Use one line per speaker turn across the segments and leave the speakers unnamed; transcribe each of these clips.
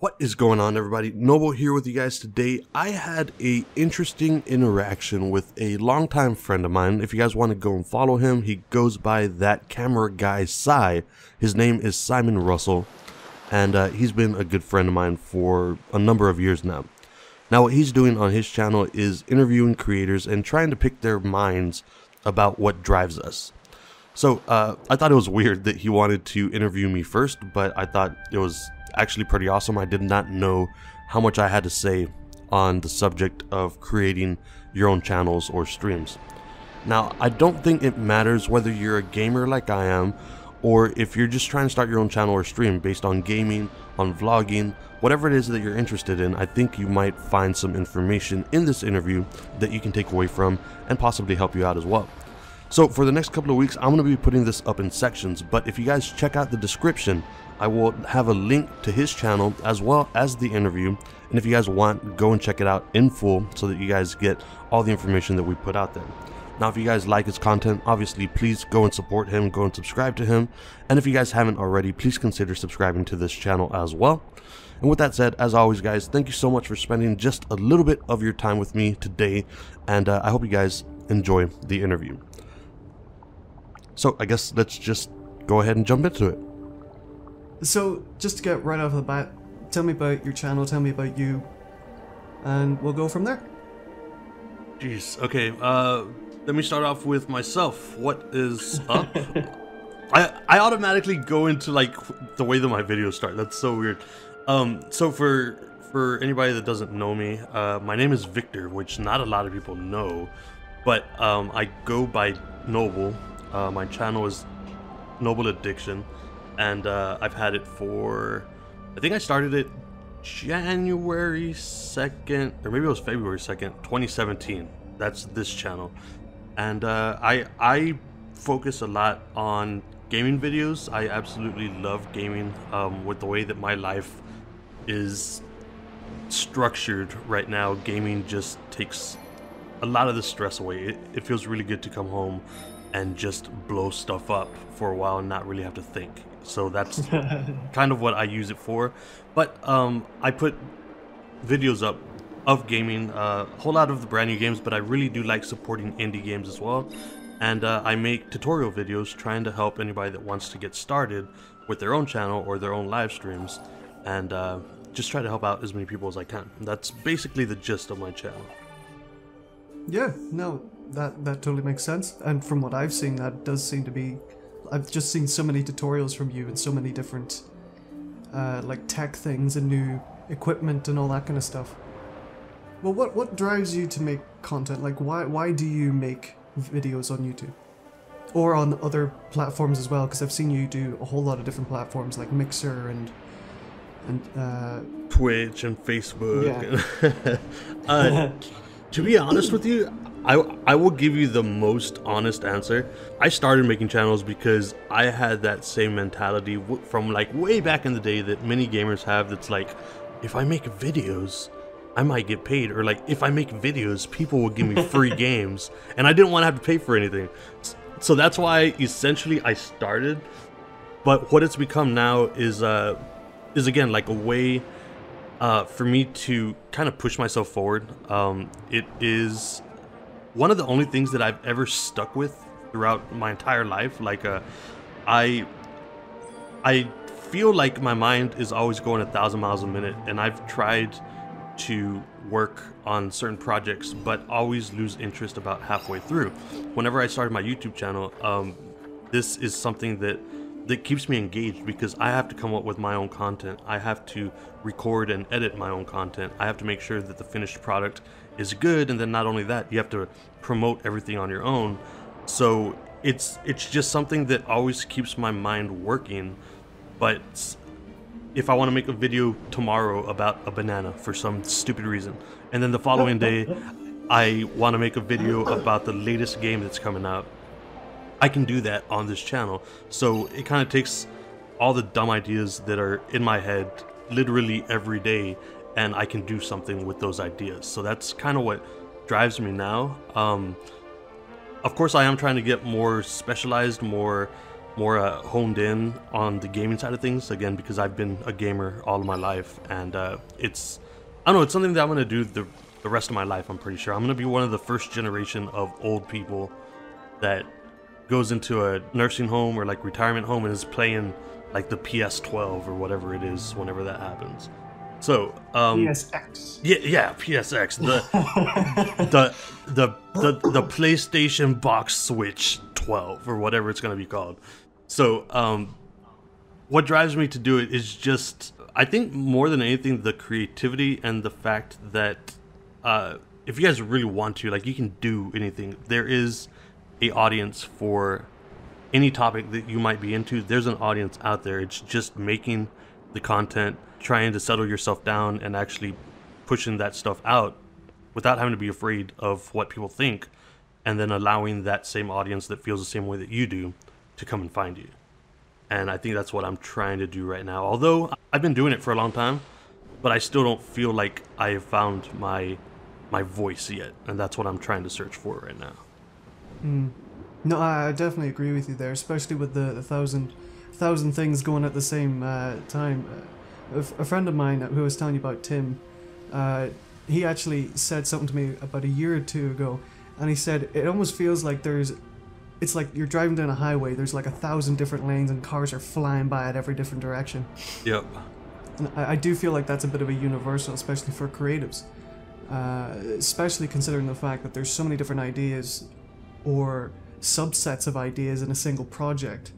What is going on, everybody? Noble here with you guys today. I had a interesting interaction with a longtime friend of mine. If you guys want to go and follow him, he goes by That Camera Guy Cy. His name is Simon Russell, and he's been a good friend of mine for a number of years now. Now, what he's doing on his channel is interviewing creators and trying to pick their minds about what drives us. So I thought it was weird that he wanted to interview me first, but I thought it was actually pretty awesome. I did not know how much I had to say on the subject of creating your own channels or streams. Now, I don't think it matters whether you're a gamer like I am, or if you're just trying to start your own channel or stream based on gaming, on vlogging, whatever it is that you're interested in. I think you might find some information in this interview that you can take away from and possibly help you out as well. So for the next couple of weeks, I'm going to be putting this up in sections, but if you guys check out the description, I will have a link to his channel as well as the interview, and if you guys want, go and check it out in full so that you guys get all the information that we put out there. Now, if you guys like his content, obviously please go and support him, go and subscribe to him, and if you guys haven't already, please consider subscribing to this channel as well. And with that said, as always guys, thank you so much for spending just a little bit of your time with me today, and I hope you guys enjoy the interview. So I guess let's just go ahead and jump into it.
So, just to get right off the bat, tell me about your channel, tell me about you, and we'll go from there.
Jeez, okay, let me start off with myself. What is up? I automatically go into like the way that my videos start. That's so weird. So for anybody that doesn't know me, my name is Victor, which not a lot of people know, but I go by Noble. My channel is NobleAddiction, and I've had it for, I think I started it January 2nd, or maybe it was February 2nd, 2017. That's this channel. And I focus a lot on gaming videos. I absolutely love gaming. With the way that my life is structured right now, gaming just takes a lot of the stress away. It feels really good to come home and just blow stuff up for a while and not really have to think. So that's kind of what I use it for. But I put videos up of gaming, a whole lot of the brand new games, but I really do like supporting indie games as well. And I make tutorial videos trying to help anybody that wants to get started with their own channel or their own live streams, and just try to help out as many people as I can. That's basically the gist of my channel.
Yeah, no, that totally makes sense. And from what I've seen, that does seem to be... I've just seen so many tutorials from you and so many different like tech things and new equipment and all that kind of stuff. Well, what drives you to make content? Like, why do you make videos on YouTube? Or on other platforms as well? Because I've seen you do a whole lot of different platforms like Mixer and
Twitch and Facebook.
Yeah.
To be honest with you, I will give you the most honest answer. I started making channels because I had that same mentality from like way back in the day that many gamers have. That's like, if I make videos, I might get paid, or like if I make videos, people will give me free games, and I didn't want to have to pay for anything. So that's why essentially I started. But what it's become now is again like a way for me to kind of push myself forward. It is one of the only things that I've ever stuck with throughout my entire life. Like I feel like my mind is always going 1,000 miles a minute, and I've tried to work on certain projects but always lose interest about halfway through. Whenever I started my YouTube channel, this is something that keeps me engaged, because I have to come up with my own content. I have to record and edit my own content. I have to make sure that the finished product is good, and then not only that, you have to promote everything on your own. So it's just something that always keeps my mind working. But if I want to make a video tomorrow about a banana for some stupid reason, and then the following day I want to make a video about the latest game that's coming out, I can do that on this channel. So it kind of takes all the dumb ideas that are in my head literally every day, and I can do something with those ideas. So that's kind of what drives me now. Of course, I am trying to get more specialized, more more honed in on the gaming side of things, again, because I've been a gamer all of my life, and it's, I don't know, it's something that I'm going to do the rest of my life, I'm pretty sure. I'm going to be one of the first generation of old people that goes into a nursing home or like retirement home and is playing like the PS12 or whatever it is whenever that happens. So
PSX.
Yeah, PSX, the PlayStation Box Switch 12 or whatever it's going to be called. So what drives me to do it is just, I think more than anything, the creativity and the fact that if you guys really want to, like, you can do anything. There is a audience for any topic that you might be into. There's an audience out there. It's just making the content, trying to settle yourself down and actually pushing that stuff out without having to be afraid of what people think, and then allowing that same audience that feels the same way that you do to come and find you. And I think that's what I'm trying to do right now. Although I've been doing it for a long time, but I still don't feel like I have found my voice yet, and that's what I'm trying to search for right now.
No, I definitely agree with you there, especially with the thousand things going at the same time. A friend of mine who I was telling you about, Tim, he actually said something to me about a year or two ago, and he said it almost feels like it's like you're driving down a highway, there's like 1,000 different lanes and cars are flying by at every different direction.
Yep.
And I do feel like that's a bit of a universal, especially for creatives. Especially considering the fact that there's so many different ideas or subsets of ideas in a single project.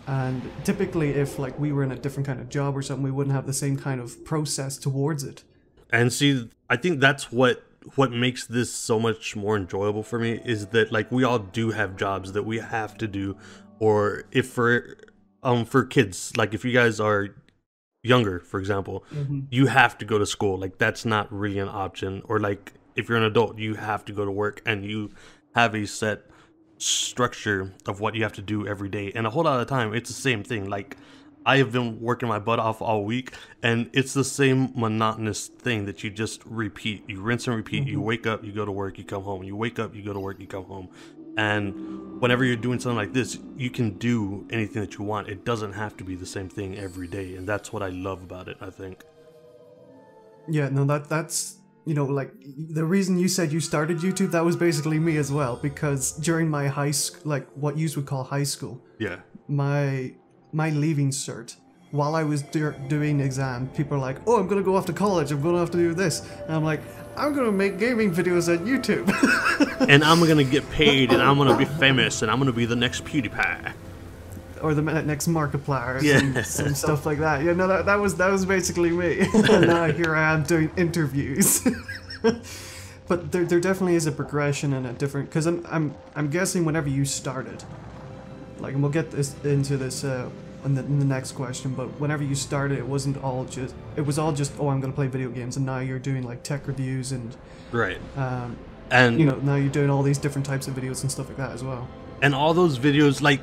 And typically if like we were in a different kind of job or something, we wouldn't have the same kind of process towards it.
And see, I think that's what makes this so much more enjoyable for me, is that like we all do have jobs that we have to do, or if for kids, like if you guys are younger, for example, you have to go to school. Like that's not really an option. Or like if you're an adult, you have to go to work and you have a set structure of what you have to do every day. And a whole lot of the time it's the same thing. Like I have been working my butt off all week, and it's the same monotonous thing that you just repeat. You rinse and repeat. You wake up, you go to work, you come home. You wake up, you go to work, you come home. And whenever you're doing something like this, you can do anything that you want. It doesn't have to be the same thing every day, and that's what I love about it, I think.
Yeah, no, that's, you know, like the reason you said you started YouTube, that was basically me as well, because during my high school, like what you would call high school,
Yeah.
my leaving cert, while I was doing exam, people are like, oh, I'm gonna go off to college, I'm gonna have to do this, and I'm like, I'm gonna make gaming videos on YouTube.
And I'm gonna get paid, and I'm gonna be famous, and I'm gonna be the next PewDiePie.
Or the next Markiplier,
Yeah.
some stuff like that. Yeah, no, that was basically me. And now here I am doing interviews. But there definitely is a progression and a different, because I'm guessing whenever you started, like, and we'll get into this in the next question, but whenever you started, it was all just oh, I'm gonna play video games, and now you're doing like tech reviews and
Right. And
you know, now you're doing all these different types of videos and stuff like that as well.
And all those videos, like,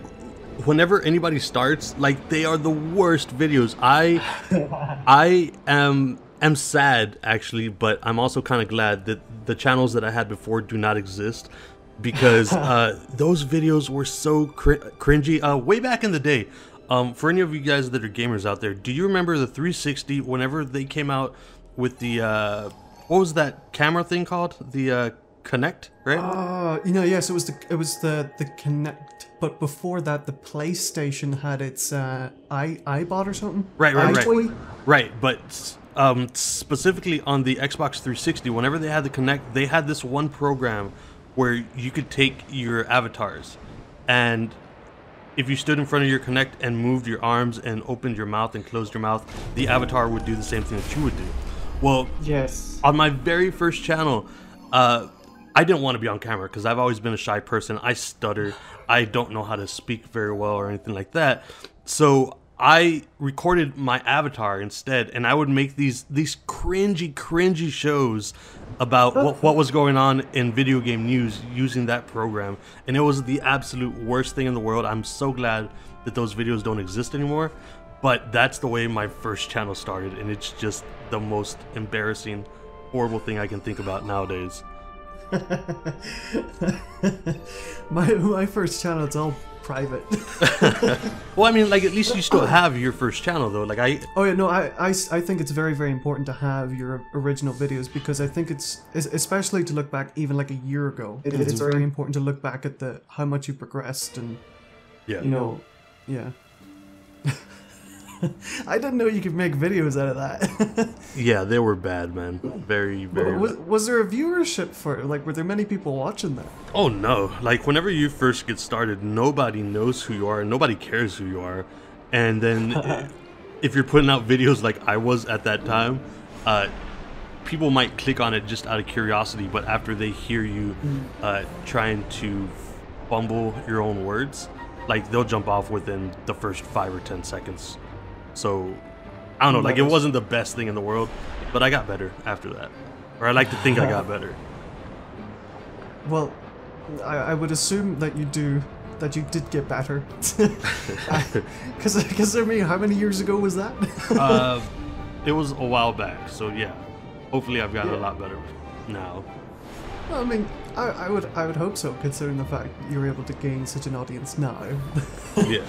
whenever anybody starts, like, they are the worst videos. I am sad, actually, but I'm also kind of glad that the channels that I had before do not exist, because those videos were so cringy. Way back in the day, for any of you guys that are gamers out there, do you remember the 360 whenever they came out with the what was that camera thing called? The Connect, right?
You know, yes, it was the Connect, but before that, the PlayStation had its iBot or something.
Right. But specifically on the Xbox 360, whenever they had the Connect, they had this one program where you could take your avatars, and if you stood in front of your Connect and moved your arms and opened your mouth and closed your mouth, the avatar would do the same thing that you would do. Well,
yes.
On my very first channel, I didn't want to be on camera because I've always been a shy person. I stutter. I don't know how to speak very well or anything like that. So I recorded my avatar instead, and I would make these cringy shows about what was going on in video game news using that program. And it was the absolute worst thing in the world. I'm so glad that those videos don't exist anymore. But that's the way my first channel started, and it's just the most embarrassing, horrible thing I can think about nowadays.
my first channel, it's all private.
Well, I mean, like, at least you still have your first channel, though. Like,
Oh yeah, no, I think it's very, very important to have your original videos, because I think it's especially to look back even like a year ago. It's very important to look back at how much you progressed and
yeah,
you know, yeah. I didn't know you could make videos out of that.
Yeah, they were bad, man. Very, very bad.
Was there a viewership for it? Like, were there many people watching that?
Oh no, like whenever you first get started, nobody knows who you are, nobody cares who you are. And then if you're putting out videos like I was at that time, people might click on it just out of curiosity, but after they hear you trying to fumble your own words, like they'll jump off within the first 5 or 10 seconds. So I don't know, like it wasn't the best thing in the world, but I got better after that. Or I like to think I got better.
Well, I would assume that you did get better. Because I mean, how many years ago was that?
It was a while back, so yeah. Hopefully I've gotten a lot better now.
Well, I mean, I would hope so, considering the fact you're able to gain such an audience now.
Yeah.